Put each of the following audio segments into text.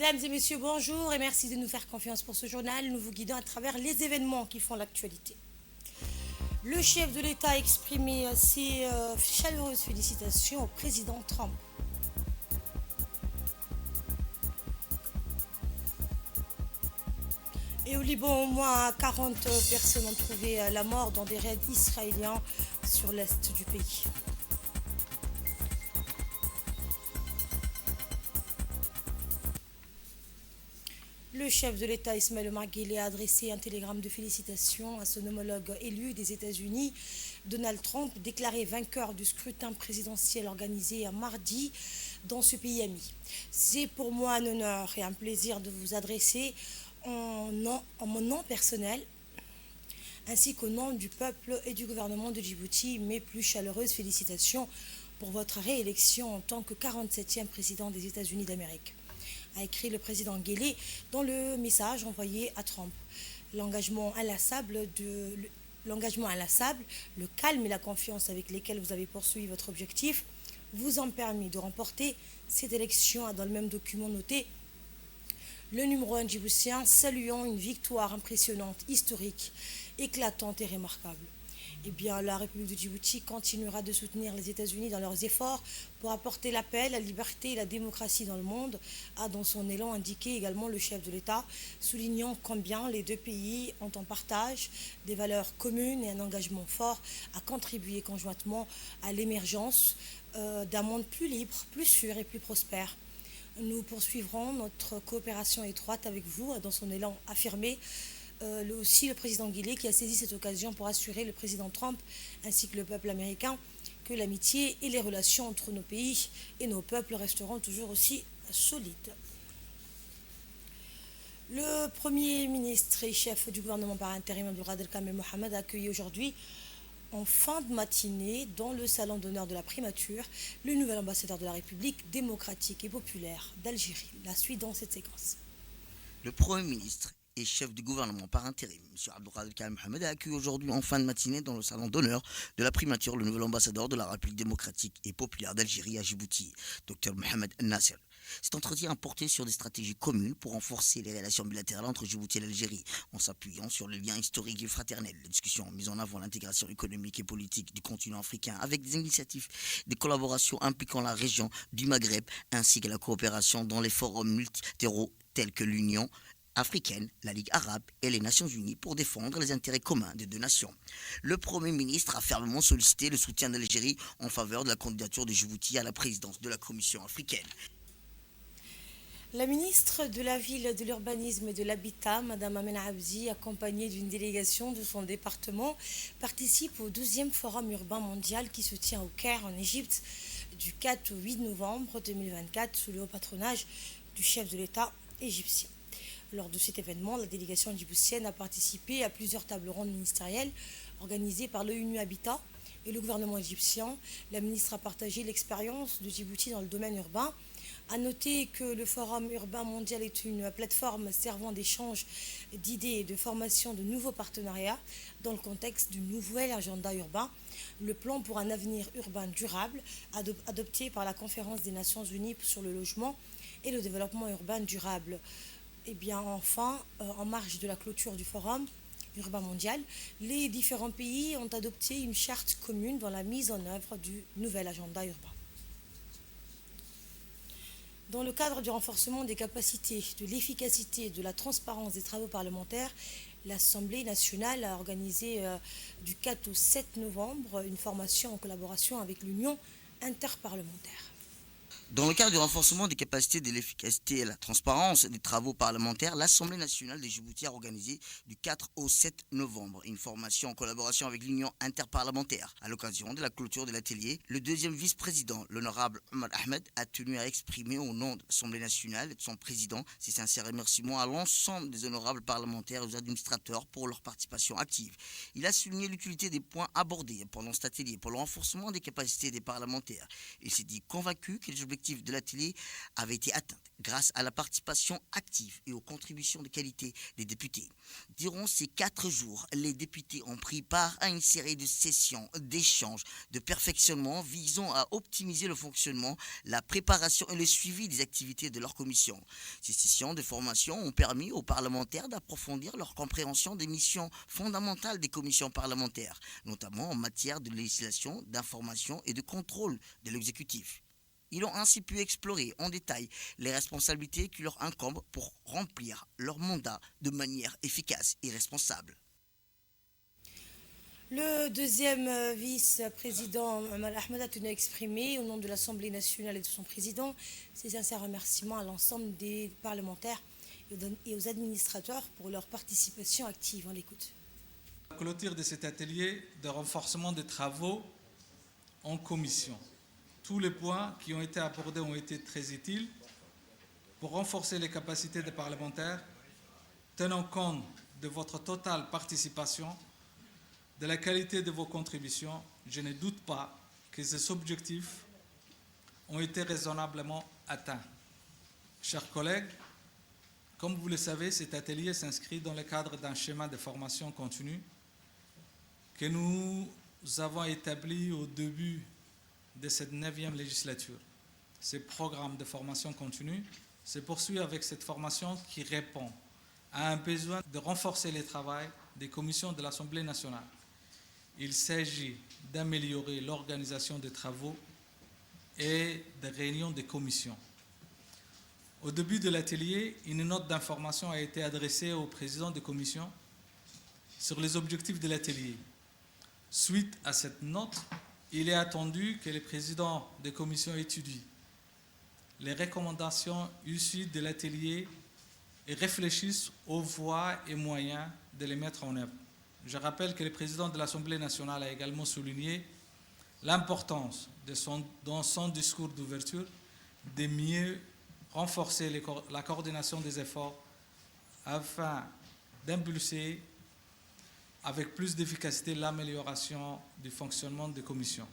Mesdames et messieurs, bonjour et merci de nous faire confiance pour ce journal. Nous vous guidons à travers les événements qui font l'actualité. Le chef de l'État a exprimé ses chaleureuses félicitations au président Trump. Et au Liban, au moins 40 personnes ont trouvé la mort dans des raids israéliens sur l'est du pays. Le chef de l'État Ismaël Omar Guelleh a adressé un télégramme de félicitations à son homologue élu des États-Unis, Donald Trump, déclaré vainqueur du scrutin présidentiel organisé un mardi dans ce pays ami. C'est pour moi un honneur et un plaisir de vous adresser en mon nom personnel ainsi qu'au nom du peuple et du gouvernement de Djibouti mes plus chaleureuses félicitations pour votre réélection en tant que 47e président des États-Unis d'Amérique, a écrit le président Guelleh dans le message envoyé à Trump. L'engagement inlassable, le calme et la confiance avec lesquels vous avez poursuivi votre objectif vous ont permis de remporter cette élection, a dans le même document noté le numéro 1 djiboutien, saluant une victoire impressionnante, historique, éclatante et remarquable. Eh bien, la République de Djibouti continuera de soutenir les États-Unis dans leurs efforts pour apporter la paix, la liberté et la démocratie dans le monde, a dans son élan indiqué également le chef de l'État, soulignant combien les deux pays ont en partage des valeurs communes et un engagement fort à contribuer conjointement à l'émergence d'un monde plus libre, plus sûr et plus prospère. Nous poursuivrons notre coopération étroite avec vous, dans son élan affirmé. Aussi le président Guelleh qui a saisi cette occasion pour assurer le président Trump ainsi que le peuple américain que l'amitié et les relations entre nos pays et nos peuples resteront toujours aussi solides. Le Premier ministre et chef du gouvernement par intérim Abdelkader Kamel Mohamed a accueilli aujourd'hui en fin de matinée dans le salon d'honneur de la primature le nouvel ambassadeur de la République démocratique et populaire d'Algérie. La suite dans cette séquence. Le Premier ministre et chef du gouvernement par intérim, M. Abdelkader Kamel Mohamed, a accueilli aujourd'hui en fin de matinée dans le salon d'honneur de la primature le nouvel ambassadeur de la République démocratique et populaire d'Algérie à Djibouti, Dr Mohamed Nasser. Cet entretien a porté sur des stratégies communes pour renforcer les relations bilatérales entre Djibouti et l'Algérie, en s'appuyant sur les liens historiques et fraternels. Les discussions ont mis en avant l'intégration économique et politique du continent africain avec des initiatives, des collaborations impliquant la région du Maghreb, ainsi que la coopération dans les forums multilatéraux tels que l'Union africaine, la Ligue arabe et les Nations unies pour défendre les intérêts communs des deux nations. Le Premier ministre a fermement sollicité le soutien de l'Algérie en faveur de la candidature de Djibouti à la présidence de la Commission africaine. La ministre de la Ville, de l'Urbanisme et de l'Habitat, Mme Amena Abzi, accompagnée d'une délégation de son département, participe au 12e Forum urbain mondial qui se tient au Caire, en Égypte, du 4 au 8 novembre 2024, sous le haut patronage du chef de l'État égyptien. Lors de cet événement, la délégation djiboutienne a participé à plusieurs tables rondes ministérielles organisées par l'ONU Habitat et le gouvernement égyptien. La ministre a partagé l'expérience de Djibouti dans le domaine urbain. A noter que le Forum urbain mondial est une plateforme servant d'échange d'idées et de formation de nouveaux partenariats dans le contexte du nouvel agenda urbain, le plan pour un avenir urbain durable, adopté par la Conférence des Nations Unies sur le logement et le développement urbain durable. Et bien enfin, en marge de la clôture du Forum urbain mondial, les différents pays ont adopté une charte commune dans la mise en œuvre du nouvel agenda urbain. Dans le cadre du renforcement des capacités, de l'efficacité et de la transparence des travaux parlementaires, l'Assemblée nationale a organisé du 4 au 7 novembre une formation en collaboration avec l'Union interparlementaire. Dans le cadre du renforcement des capacités de l'efficacité et la transparence des travaux parlementaires, l'Assemblée nationale de Djibouti a organisé du 4 au 7 novembre une formation en collaboration avec l'Union interparlementaire. À l'occasion de la clôture de l'atelier, le deuxième vice-président, l'honorable Omar Ahmed, a tenu à exprimer au nom de l'Assemblée nationale et de son président ses sincères remerciements à l'ensemble des honorables parlementaires et aux administrateurs pour leur participation active. Il a souligné l'utilité des points abordés pendant cet atelier pour le renforcement des capacités des parlementaires. Il s'est dit convaincu que les objectifs objectifs de l'atelier avaient été atteints grâce à la participation active et aux contributions de qualité des députés. Durant ces 4 jours, les députés ont pris part à une série de sessions, d'échanges, de perfectionnement visant à optimiser le fonctionnement, la préparation et le suivi des activités de leur commission. Ces sessions de formation ont permis aux parlementaires d'approfondir leur compréhension des missions fondamentales des commissions parlementaires, notamment en matière de législation, d'information et de contrôle de l'exécutif. Ils ont ainsi pu explorer en détail les responsabilités qui leur incombent pour remplir leur mandat de manière efficace et responsable. Le deuxième vice-président, Amal Ahmed, a tenu à exprimer, au nom de l'Assemblée nationale et de son président, ses sincères remerciements à l'ensemble des parlementaires et aux administrateurs pour leur participation active. On l'écoute. La clôture de cet atelier de renforcement des travaux en commission. Tous les points qui ont été abordés ont été très utiles pour renforcer les capacités des parlementaires, tenant compte de votre totale participation, de la qualité de vos contributions. Je ne doute pas que ces objectifs ont été raisonnablement atteints. Chers collègues, comme vous le savez, cet atelier s'inscrit dans le cadre d'un schéma de formation continue que nous avons établi au début de cette 9e législature. Ce programme de formation continue se poursuit avec cette formation qui répond à un besoin de renforcer le travail des commissions de l'Assemblée nationale. Il s'agit d'améliorer l'organisation des travaux et des réunions des commissions. Au début de l'atelier, une note d'information a été adressée au président des commissions sur les objectifs de l'atelier. Suite à cette note, il est attendu que les présidents des commissions étudient les recommandations issues de l'atelier et réfléchissent aux voies et moyens de les mettre en œuvre. Je rappelle que le président de l'Assemblée nationale a également souligné l'importance, dans son discours d'ouverture, de mieux renforcer la coordination des efforts afin d'impulser avec plus d'efficacité l'amélioration du fonctionnement des commissions.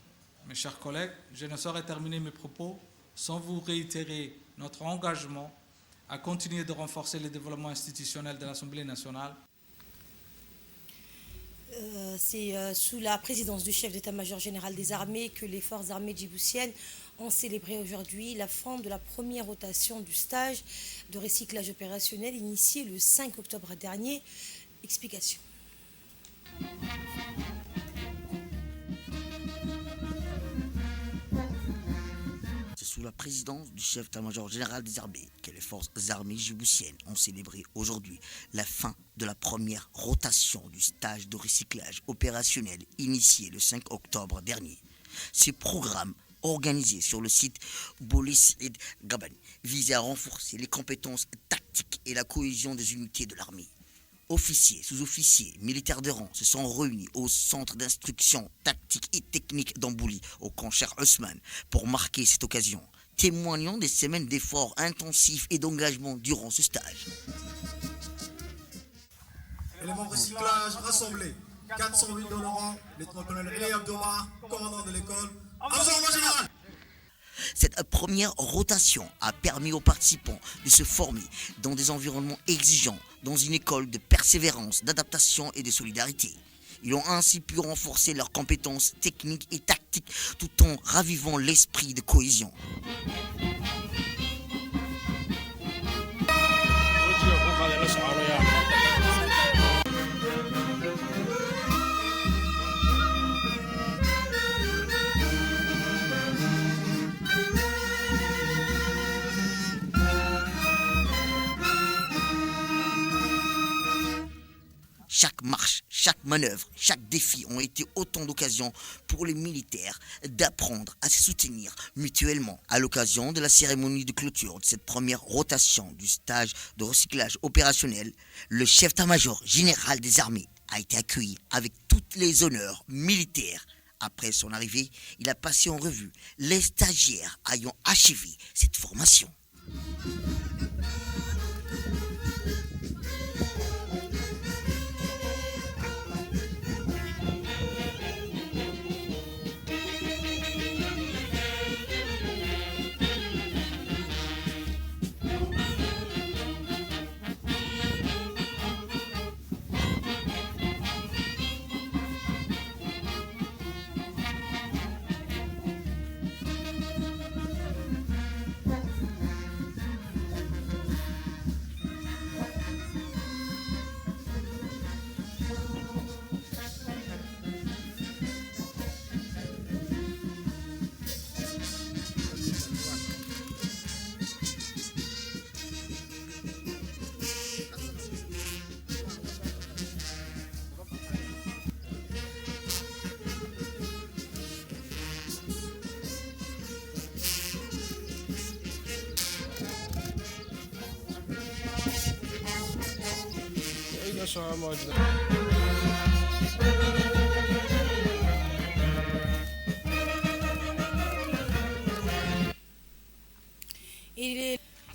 Mes chers collègues, je ne saurais terminer mes propos sans vous réitérer notre engagement à continuer de renforcer le développement institutionnel de l'Assemblée nationale. C'est sous la présidence du chef d'état-major général des armées que les forces armées djiboutiennes ont célébré aujourd'hui la fin de la première rotation du stage de recyclage opérationnel initié le 5 octobre dernier. Explication. C'est sous la présidence du chef d'état-major général des armées que les forces armées djiboutiennes ont célébré aujourd'hui la fin de la première rotation du stage de recyclage opérationnel initié le 5 octobre dernier. Ce programme organisé sur le site Bolis Id Gabani visait à renforcer les compétences tactiques et la cohésion des unités de l'armée. Officiers, sous-officiers, militaires de rang se sont réunis au centre d'instruction tactique et technique d'Ambouli, au camp Cheikh Ousmane, pour marquer cette occasion, témoignant des semaines d'efforts intensifs et d'engagement durant ce stage. Éléments recyclage rassemblés. 408 honorants, lieutenant-colonel Eli Abdouma, commandant de l'école. Ensemble général. Cette première rotation a permis aux participants de se former dans des environnements exigeants, dans une école de persévérance, d'adaptation et de solidarité. Ils ont ainsi pu renforcer leurs compétences techniques et tactiques tout en ravivant l'esprit de cohésion. Chaque marche, chaque manœuvre, chaque défi ont été autant d'occasions pour les militaires d'apprendre à se soutenir mutuellement. À l'occasion de la cérémonie de clôture de cette première rotation du stage de recyclage opérationnel, le chef d'état-major général des armées a été accueilli avec tous les honneurs militaires. Après son arrivée, il a passé en revue les stagiaires ayant achevé cette formation. شو موجود.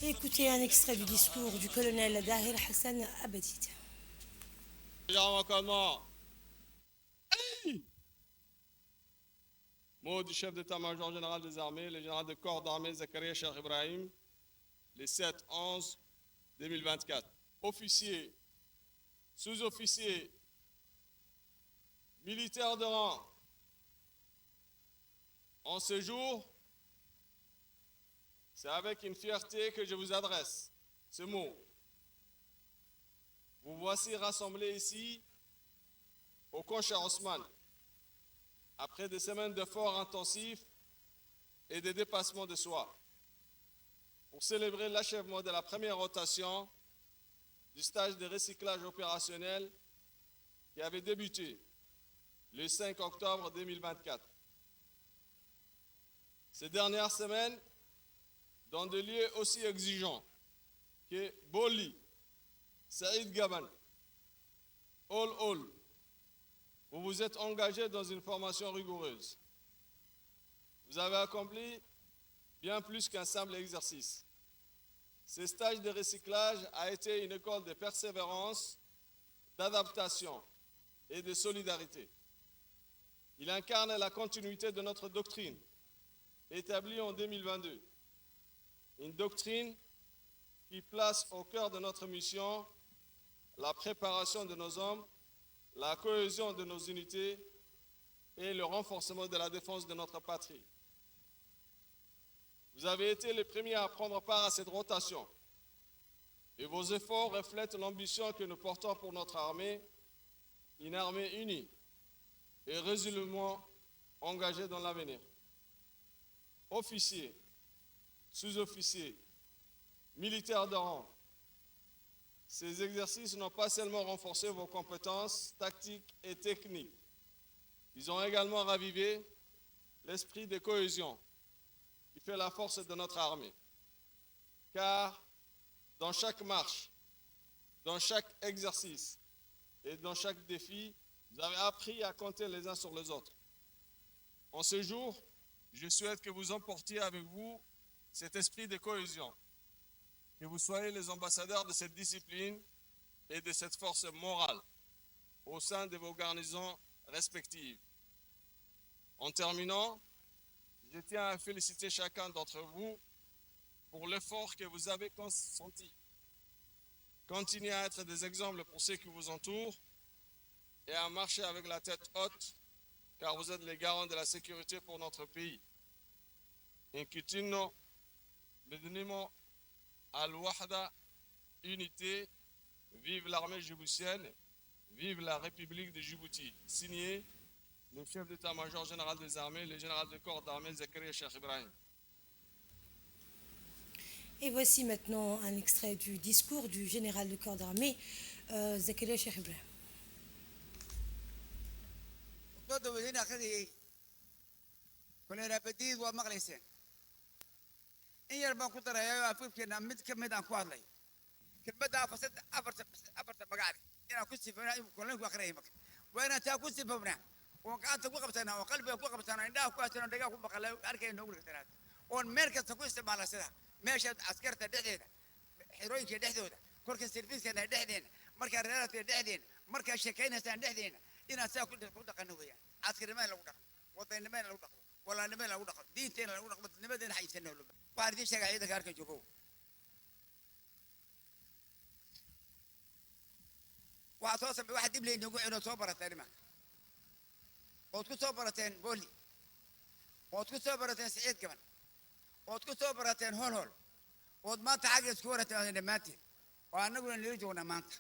Écoutez un extrait du discours du colonel Dahir Hassan Abadid. Mot du chef d'état-major général des armées, le général de corps d'armée Zakaria Cheikh Ibrahim, le 7-11-2024. Officiers, sous-officiers, militaires de rang, en ce jour, c'est avec une fierté que je vous adresse ce mot. Vous voici rassemblés ici au camp Cheikh Ousmane, après des semaines d'efforts intensifs et de dépassements de soi, pour célébrer l'achèvement de la première rotation du stage de recyclage opérationnel qui avait débuté le 5 octobre 2024. Ces dernières semaines, dans des lieux aussi exigeants que Boli, Saïd Gaban, All, vous vous êtes engagé dans une formation rigoureuse. Vous avez accompli bien plus qu'un simple exercice. Ce stage de recyclage a été une école de persévérance, d'adaptation et de solidarité. Il incarne la continuité de notre doctrine, établie en 2022. Une doctrine qui place au cœur de notre mission la préparation de nos hommes, la cohésion de nos unités et le renforcement de la défense de notre patrie. Vous avez été les premiers à prendre part à cette rotation et vos efforts reflètent l'ambition que nous portons pour notre armée, une armée unie et résolument engagée dans l'avenir. Officiers, sous-officiers, militaires de rang, ces exercices n'ont pas seulement renforcé vos compétences tactiques et techniques, ils ont également ravivé l'esprit de cohésion qui fait la force de notre armée. Car dans chaque marche, dans chaque exercice et dans chaque défi, vous avez appris à compter les uns sur les autres. En ce jour, je souhaite que vous emportiez avec vous cet esprit de cohésion, que vous soyez les ambassadeurs de cette discipline et de cette force morale au sein de vos garnisons respectives. En terminant, je tiens à féliciter chacun d'entre vous pour l'effort que vous avez consenti. Continuez à être des exemples pour ceux qui vous entourent et à marcher avec la tête haute, car vous êtes les garants de la sécurité pour notre pays. Inquiétino, Mednimo, Al-Wahda, unité, vive l'armée djiboutienne, vive la République de Djibouti. Signé le chef d'état-major général des armées, le général de corps d'armée Zakaria Cheikh Ibrahim. Et voici maintenant un extrait du discours du général de corps d'armée, Zakaria Cheikh Ibrahim. in yar baan ku darayaa afafkeena mid ka mid aan ku hadlay kelmadda afarta magac inaan ku sifana kulanku akhriyay marka waa inaan taa ku sifabnaa oo gacanta ku qabsanaa oo qalbiga ku qabsanaa indhaha ku haysana dhagaa ku maqalay arkayna ugu dhigtanaad oon meel kasta ku isticmaala sida meesha askarta dhexdeeda xirooyinka dhexdooda korka servicekeena dhexdeena markaa reeraadka dhexdeena markaa sheekaynaysaan dhexdeena inaan saa ku dhaqano weeyaan askarimaa lagu dhaqo wadanimaa lagu dhaqo walaalnimaa lagu dhaqo diinteena lagu dhaqo nimadeena xayisanno واردين شجع عيدك هارك جوكو وعطوس واحد يبلي نقول إنه صبرة تاني ما وتكون صبرتين بولي وتكون صبرتين سعيد كمان وتكون صبرتين هول وما تعجز كورة أنا ماتي وأنا أقول إن يرجعون مانت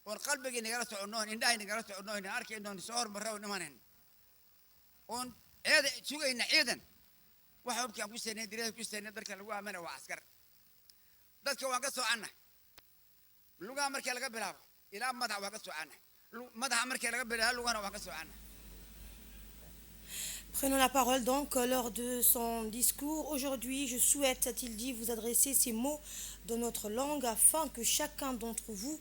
والقلب يجي نجرس عنون إن ده نجرس عنون أرك إنه نسور مرة ونمانين ون هذا شو إن عيدا waxaan ku seenay direed ku seenay darka lagu aamana waa askar dadka waa ka soo cana lugaa markii laga bilaabo ilaa madax waa ka soo cana madaxa markii laga bilaabo lugana waa ka soo cana Prenons la parole donc lors de son discours. Aujourd'hui, je souhaite, a-t-il dit, vous adresser ces mots dans notre langue afin que chacun d'entre vous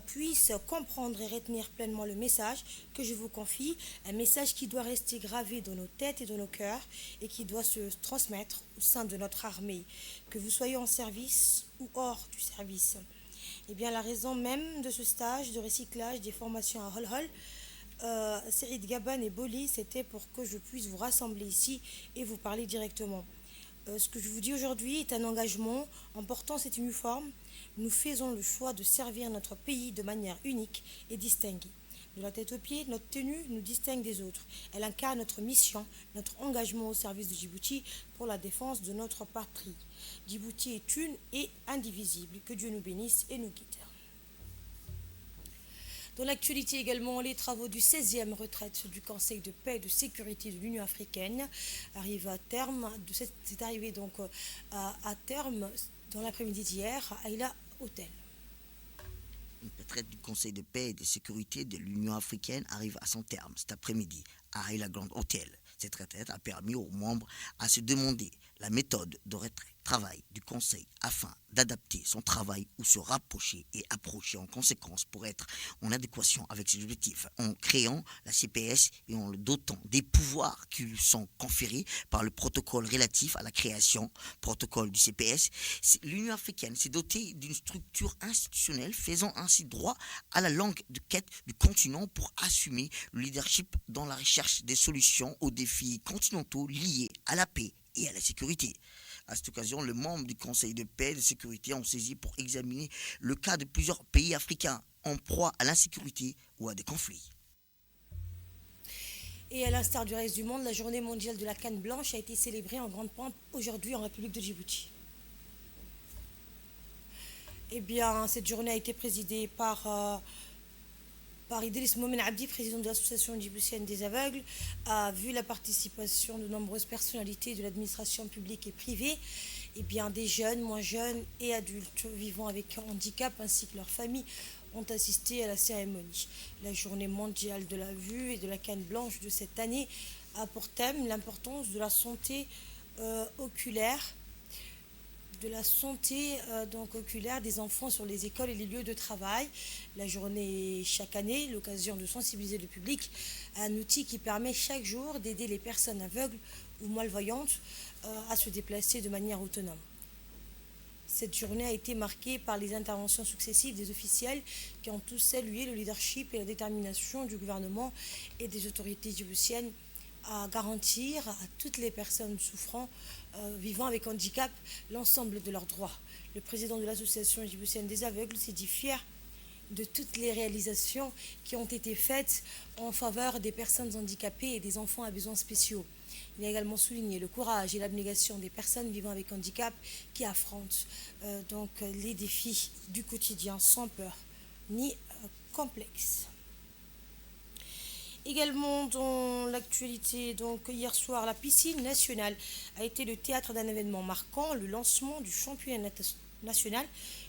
puisse comprendre et retenir pleinement le message que je vous confie, un message qui doit rester gravé dans nos têtes et dans nos cœurs et qui doit se transmettre au sein de notre armée, que vous soyez en service ou hors du service. Eh bien, la raison même de ce stage de recyclage des formations à Hol Hol, Saïd Gaban et Boli, c'était pour que je puisse vous rassembler ici et vous parler directement. Ce que je vous dis aujourd'hui est un engagement. En portant cet uniforme, nous faisons le choix de servir notre pays de manière unique et distinguée. De la tête aux pieds, notre tenue nous distingue des autres. Elle incarne notre mission, notre engagement au service de Djibouti pour la défense de notre patrie. Djibouti est une et indivisible. Que Dieu nous bénisse et nous guide. Dans l'actualité également, les travaux du 16e retraite du Conseil de paix et de sécurité de l'Union africaine arrivent à terme. C'est arrivé donc à terme dans l'après-midi d'hier à Aïla Hotel. Une retraite du Conseil de paix et de sécurité de l'Union africaine arrive à son terme cet après-midi à Aïla Grand Hotel. Cette retraite a permis aux membres à se demander la méthode de travail du Conseil afin d'adapter son travail ou se rapprocher et approcher en conséquence pour être en adéquation avec ses objectifs en créant la CPS et en le dotant des pouvoirs qui lui sont conférés par le protocole relatif à la création, protocole du CPS. L'Union africaine s'est dotée d'une structure institutionnelle faisant ainsi droit à la langue de quête du continent pour assumer le leadership dans la recherche des solutions aux défis continentaux liés à la paix et à la sécurité. À cette occasion, les membres du Conseil de paix et de sécurité ont saisi pour examiner le cas de plusieurs pays africains en proie à l'insécurité ou à des conflits. Et à l'instar du reste du monde, la journée mondiale de la canne blanche a été célébrée en grande pompe aujourd'hui en République de Djibouti. Eh bien, cette journée a été présidée par Idriss Momen Abdi, président de l'association djiboutienne des aveugles, a vu la participation de nombreuses personnalités de l'administration publique et privée, et bien des jeunes, moins jeunes et adultes vivant avec handicap ainsi que leurs familles ont assisté à la cérémonie. La journée mondiale de la vue et de la canne blanche de cette année a pour thème l'importance de la santé oculaire oculaire des enfants sur les écoles et les lieux de travail. La journée est chaque année l'occasion de sensibiliser le public à un outil qui permet chaque jour d'aider les personnes aveugles ou malvoyantes à se déplacer de manière autonome. Cette journée a été marquée par les interventions successives des officiels qui ont tous salué le leadership et la détermination du gouvernement et des autorités djiboutiennes à garantir à toutes les personnes souffrant, vivant avec handicap, l'ensemble de leurs droits. Le président de l'association djiboutienne des aveugles s'est dit fier de toutes les réalisations qui ont été faites en faveur des personnes handicapées et des enfants à besoins spéciaux. Il a également souligné le courage et l'abnégation des personnes vivant avec handicap qui affrontent les défis du quotidien sans peur ni complexe. Également dans l'actualité, donc hier soir, la piscine nationale a été le théâtre d'un événement marquant, le lancement du championnat national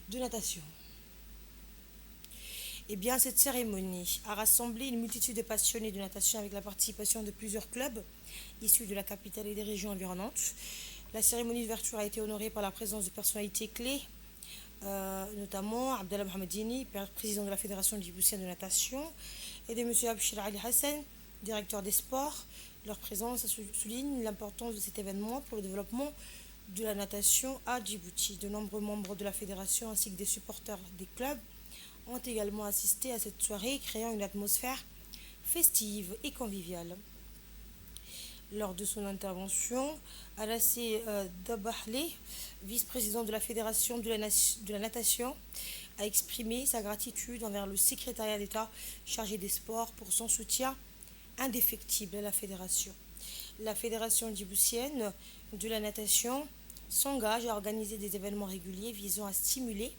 de natation. Eh bien, cette cérémonie a rassemblé une multitude de passionnés de natation avec la participation de plusieurs clubs issus de la capitale et des régions environnantes. La cérémonie d'ouverture a été honorée par la présence de personnalités clés, notamment Abdallah Mohamedini, président de la Fédération djiboutienne de natation, et de M. Abshir Ali Hassan, directeur des sports. Leur présence souligne l'importance de cet événement pour le développement de la natation à Djibouti. De nombreux membres de la fédération ainsi que des supporters des clubs ont également assisté à cette soirée, créant une atmosphère festive et conviviale. Lors de son intervention, Alassé Dabahle, vice-président de la Fédération de la natation, a exprimé sa gratitude envers le secrétariat d'État chargé des sports pour son soutien indéfectible à la fédération. La Fédération djiboutienne de la natation s'engage à organiser des événements réguliers visant à stimuler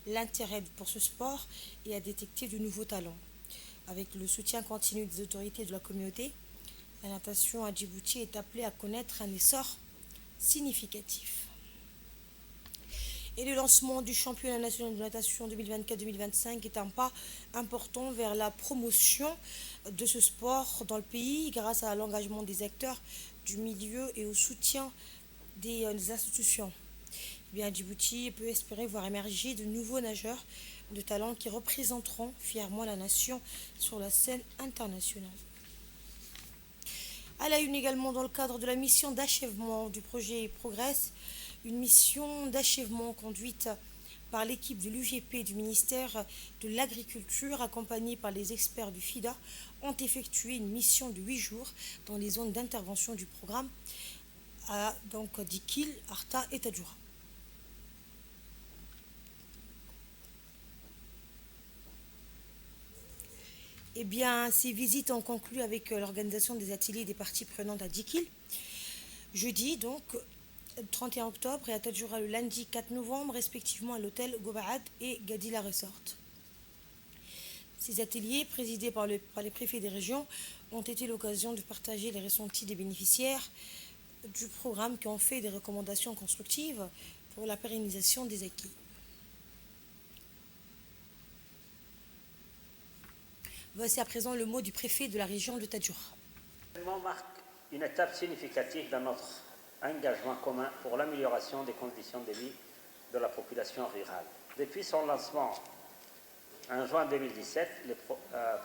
l'intérêt pour ce sport et à détecter de nouveaux talents. Avec le soutien continu des autorités de la communauté, la natation à Djibouti est appelée à connaître un essor significatif. Et le lancement du championnat national de natation 2024-2025 est un pas important vers la promotion de ce sport dans le pays grâce à l'engagement des acteurs du milieu et au soutien des institutions. Eh bien, Djibouti peut espérer voir émerger de nouveaux nageurs de talent qui représenteront fièrement la nation sur la scène internationale. À la une également dans le cadre de la mission d'achèvement du projet Progress, une mission d'achèvement conduite par l'équipe de l'UGP du ministère de l'Agriculture, accompagnée par les experts du FIDA, ont effectué une mission de 8 jours dans les zones d'intervention du programme à Dikil, Arta et Tadjoura. Eh bien, ces visites ont conclu avec l'organisation des ateliers des parties prenantes à Dikil, jeudi donc 31 octobre et à Tadjoura le lundi 4 novembre, respectivement à l'hôtel Gobaad et Gadila Resort. Ces ateliers, présidés par les préfets des régions, ont été l'occasion de partager les ressentis des bénéficiaires du programme qui ont fait des recommandations constructives pour la pérennisation des acquis. Voici à présent le mot du préfet de la région de Tadjoura. L'événement marque une étape significative dans notre engagement commun pour l'amélioration des conditions de vie de la population rurale. Depuis son lancement en juin 2017, le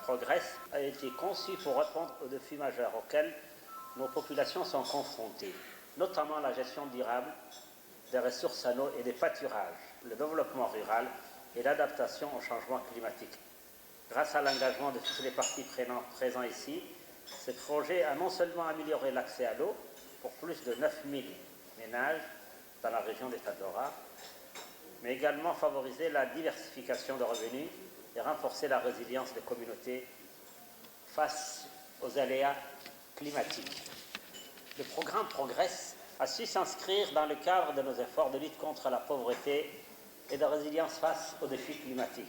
Progress a été conçu pour répondre aux défis majeurs auxquels nos populations sont confrontées, notamment la gestion durable des ressources en eau et des pâturages, le développement rural et l'adaptation au changement climatique. Grâce à l'engagement de toutes les parties prenantes présentes ici, ce projet a non seulement amélioré l'accès à l'eau pour plus de 9000 ménages dans la région de Tadjoura, mais également favorisé la diversification de revenus et renforcé la résilience des communautés face aux aléas climatiques. Le programme Progress a su s'inscrire dans le cadre de nos efforts de lutte contre la pauvreté et de résilience face aux défis climatiques.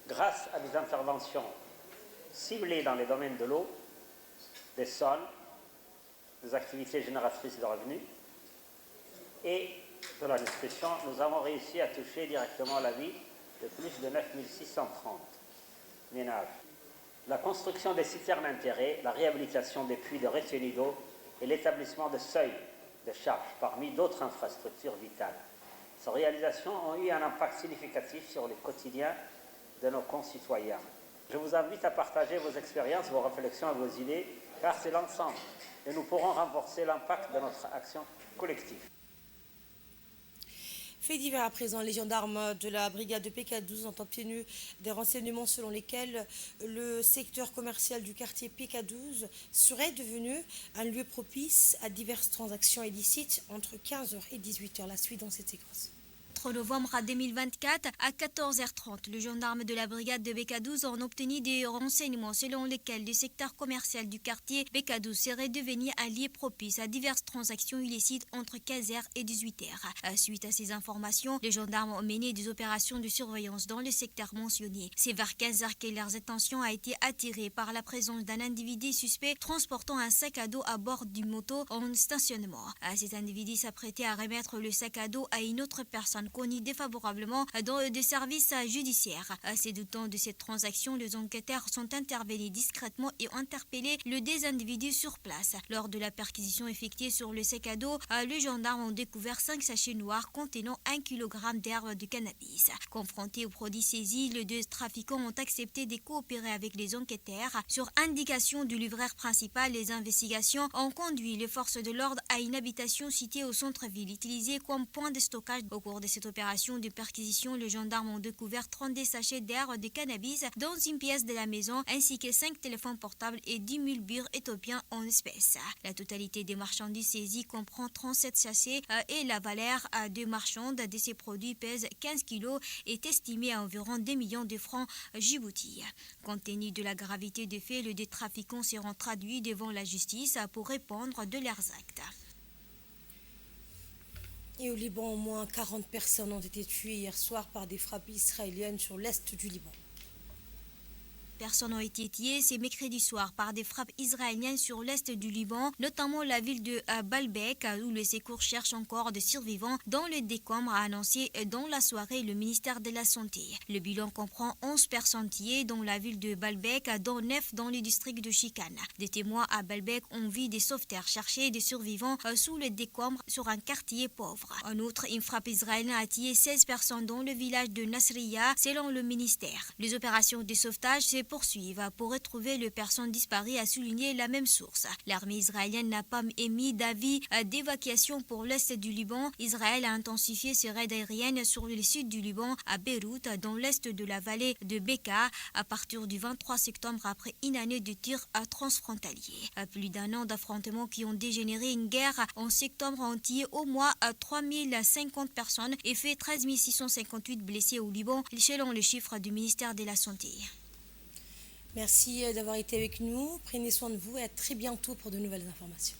Grâce à des interventions ciblées dans les domaines de l'eau, des sols, des activités génératrices de revenus et de la nutrition, nous avons réussi à toucher directement la vie de plus de 9630 ménages. La construction des citernes d'intérêt, la réhabilitation des puits de retenue d'eau et l'établissement de seuils de charge parmi d'autres infrastructures vitales. Ces réalisations ont eu un impact significatif sur le quotidien de nos concitoyens. Je vous invite à partager vos expériences, vos réflexions et vos idées, car c'est l'ensemble et nous pourrons renforcer l'impact de notre action collective. Fait divers à présent, les gendarmes de la brigade de PK12 ont obtenu des renseignements selon lesquels le secteur commercial du quartier PK12 serait devenu un lieu propice à diverses transactions illicites entre 15h et 18h. La suite dans cette séquence. Novembre 2024 à 14h30, le gendarme de la brigade de BK12 ont obtenu des renseignements selon lesquels le secteur commercial du quartier BK12 serait devenu un lieu propice à diverses transactions illicites entre 15h et 18h. Suite à ces informations, les gendarmes ont mené des opérations de surveillance dans le secteur mentionné. C'est vers 15h que leur attention a été attirée par la présence d'un individu suspect transportant un sac à dos à bord d'une moto en stationnement. Cet individu s'apprêtait à remettre le sac à dos à une autre personne connue défavorablement dans des services judiciaires. Se doutant de cette transaction, les enquêteurs sont intervenus discrètement et ont interpellé le deux individus sur place. Lors de la perquisition effectuée sur le sac à dos, les gendarmes ont découvert 5 sachets noirs contenant 1 kg d'herbe de cannabis. Confrontés aux produits saisis, les deux trafiquants ont accepté de coopérer avec les enquêteurs. Sur indication du livreur principal, les investigations ont conduit les forces de l'ordre à une habitation située au centre-ville, utilisée comme point de stockage. Au cours de cette opération de perquisition, les gendarmes ont découvert 32 sachets d'herbe de cannabis dans une pièce de la maison, ainsi que 5 téléphones portables et 10 000 bures éthiopiens en espèces. La totalité des marchandises saisies comprend 37 sachets et la valeur de marchande de ces produits pèse 15 kg et est estimée à environ 2 millions de francs djibouti. Compte tenu de la gravité des faits, les deux trafiquants seront traduits devant la justice pour répondre de leurs actes. Et au Liban, au moins 40 personnes ont été tuées hier soir par des frappes israéliennes sur l'est du Liban. personnes ont été tuées ce mercredi soir par des frappes israéliennes sur l'est du Liban, notamment la ville de Baalbek, où les secours cherchent encore des survivants dans le décombres, a annoncé dans la soirée le ministère de la Santé. Le bilan comprend 11 personnes tuées dans la ville de Baalbek, dont 9 dans le district de Chikane. Des témoins à Baalbek ont vu des sauveteurs chercher des survivants sous les décombres sur un quartier pauvre. En outre, une frappe israélienne a tué 16 personnes dans le village de Nasriya, selon le ministère. Les opérations de sauvetage se poursuivent pour retrouver les personnes disparues, a souligné la même source. L'armée israélienne n'a pas émis d'avis d'évacuation pour l'est du Liban. Israël a intensifié ses raids aériennes sur le sud du Liban, à Beyrouth, dans l'est de la vallée de Beka, à partir du 23 septembre, après une année de tirs transfrontaliers. Plus d'un an d'affrontements qui ont dégénéré une guerre en septembre ont tué au moins 3050 personnes et fait 13 658 blessés au Liban, selon les chiffres du ministère de la Santé. Merci d'avoir été avec nous. Prenez soin de vous et à très bientôt pour de nouvelles informations.